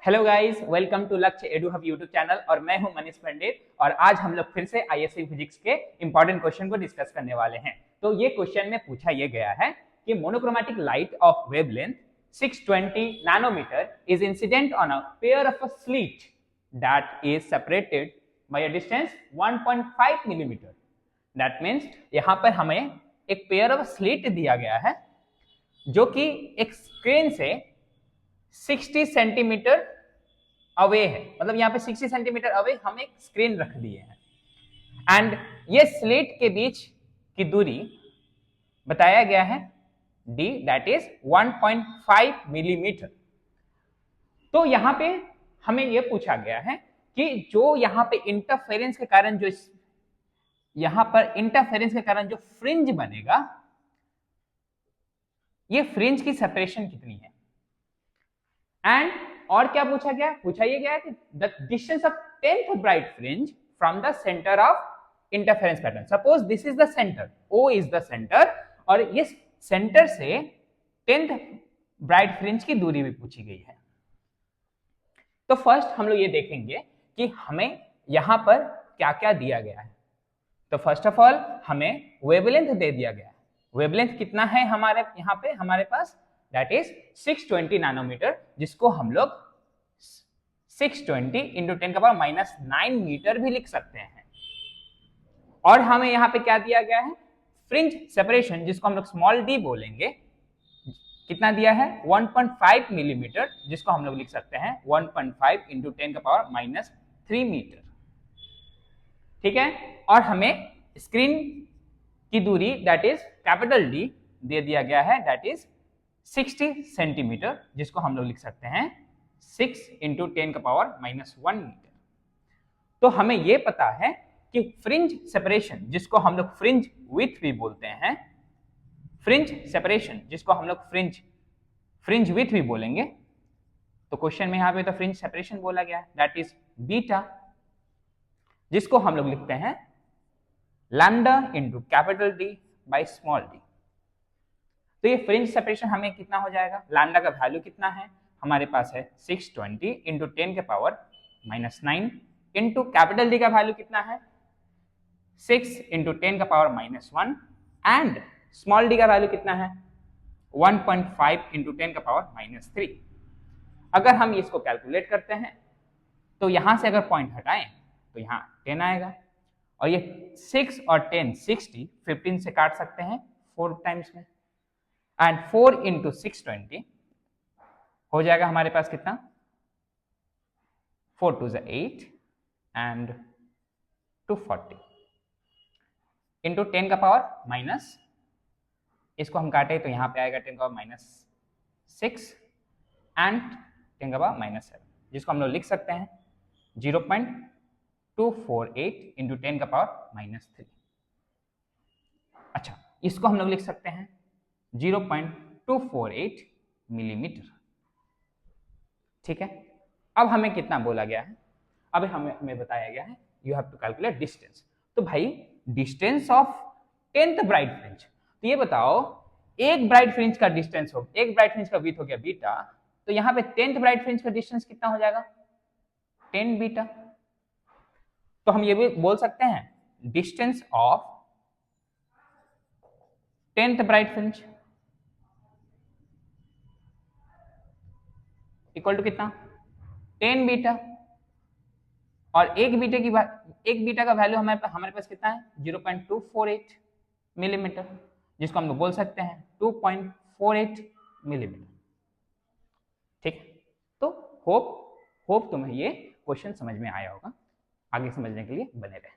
Hello guys, welcome to लक्ष्य edu hub YouTube channel और मैं हूं मनीष पंडित। और आज हम लोग फिर से आईएससी फिजिक्स के इंपॉर्टेंट क्वेश्चन को डिस्कस करने वाले हैं। तो ये क्वेश्चन में पूछा ये गया है कि monochromatic light of wavelength 620 nanometre is incident on a pair of a slit that is separated by a distance 1.5 millimetre. That means यहाँ पर हमें एक पेयर ऑफ स्लिट दिया गया है जो कि एक स्क्रीन से 60 सेंटीमीटर अवे है। मतलब यहाँ पे 60 सेंटीमीटर अवे हम एक स्क्रीन रख दिए हैं एंड ये स्लिट के बीच की दूरी बताया गया है d, दैट इज 1.5 मिलीमीटर। तो यहाँ पे हमें ये पूछा गया है कि जो यहाँ पे इंटरफेरेंस के कारण जो यहाँ पर इंटरफेरेंस के कारण जो फ्रिंज बनेगा, ये फ्रिंज की सेपरेशन कितनी है। एंड और क्या पूछा गया, पूछा ये गया कि the distance of 10th bright fringe from the centre of interference pattern. Suppose this is the centre, O is the centre, और इस सेंटर से 10th ब्राइट फ्रिंज की दूरी भी पूछी गई है। तो फर्स्ट हम लोग ये देखेंगे कि हमें यहां पर क्या क्या दिया गया है। तो फर्स्ट ऑफ ऑल हमें वेवलेंथ दे दिया गया है। वेवलेंथ कितना है हमारे यहाँ पे, हमारे पास दैट इज 620 नैनोमीटर, जिसको हम लोग 620 इंटू 10⁻⁹ मीटर भी लिख सकते हैं। और हमें यहाँ पे क्या दिया गया है, फ्रिंज सेपरेशन, जिसको हम लोग स्मॉल डी बोलेंगे, कितना दिया है 1.5 मिलीमीटर, जिसको हम लोग लिख सकते हैं 1.5 इंटू 10⁻⁻3 मीटर। ठीक है। और हमें स्क्रीन की दूरी दैट इज कैपिटल डी दे दिया गया है, दैट इज 60 सेंटीमीटर, जिसको हम लोग लिख सकते हैं 6 इंटू 10⁻⁻1 मीटर। तो हमें यह पता है कि फ्रिंज सेपरेशन, जिसको हम लोग फ्रिंज विड्थ भी बोलते हैं, फ्रिंज सेपरेशन जिसको हम लोग फ्रिंज विड्थ भी बोलेंगे, तो क्वेश्चन में यहां पे तो फ्रिंज सेपरेशन बोला गया है, दैट इज बीटा, जिसको हम लोग लिखते हैं lambda into capital D by small D. तो ये फ्रिंज सेपरेशन हमें कितना हो जाएगा, लैम्डा का वैल्यू कितना है हमारे पास है 620 इंटू 10⁻⁻9 इंटू कैपिटल डी का वैल्यू कितना है 6 इंटू 10⁻⁻1 एंड स्मॉल डी का वैल्यू कितना है 1.5 इंटू 10⁻⁻3। अगर हम इसको कैलकुलेट करते हैं तो यहां से अगर पॉइंट हटाएं तो यहाँ 10 आएगा, और ये 6 और 10 60 15 से काट सकते हैं 4 टाइम्स में, एंड 4 इंटू 620 हो जाएगा हमारे पास कितना 4 2 8 एंड 240 इंटू 10⁻⁻, इसको हम काटे तो यहां पे आएगा 10⁻⁻6 एंड 10⁻⁻7, जिसको हम लोग लिख सकते हैं 0.248 इंटू 10⁻⁻3। अच्छा, इसको हम लोग लिख सकते हैं 0.248 मिलीमीटर। ठीक है। अब हमें कितना बोला गया है, अब हमें बताया गया है you have to calculate distance. तो भाई distance of 10th bright fringe, तो ये बताओ एक ब्राइट फ्रिंज का डिस्टेंस हो, एक ब्राइट फ्रिंज का विड्थ हो गया बीटा, तो यहाँ पे 10th ब्राइट फ्रिंज का डिस्टेंस कितना हो जाएगा 10 बीटा। तो हम ये भी बोल सकते हैं distance of 10th bright fringe equal to कितना 10 बीटा, और एक बीटा का वैल्यू हमारे पास कितना है 0.248 मिलीमीटर, जिसको हम लोग बोल सकते हैं 2.48 मिलीमीटर। ठीक है। तो होप तुम्हें ये क्वेश्चन समझ में आया होगा। आगे समझने के लिए बने रहे।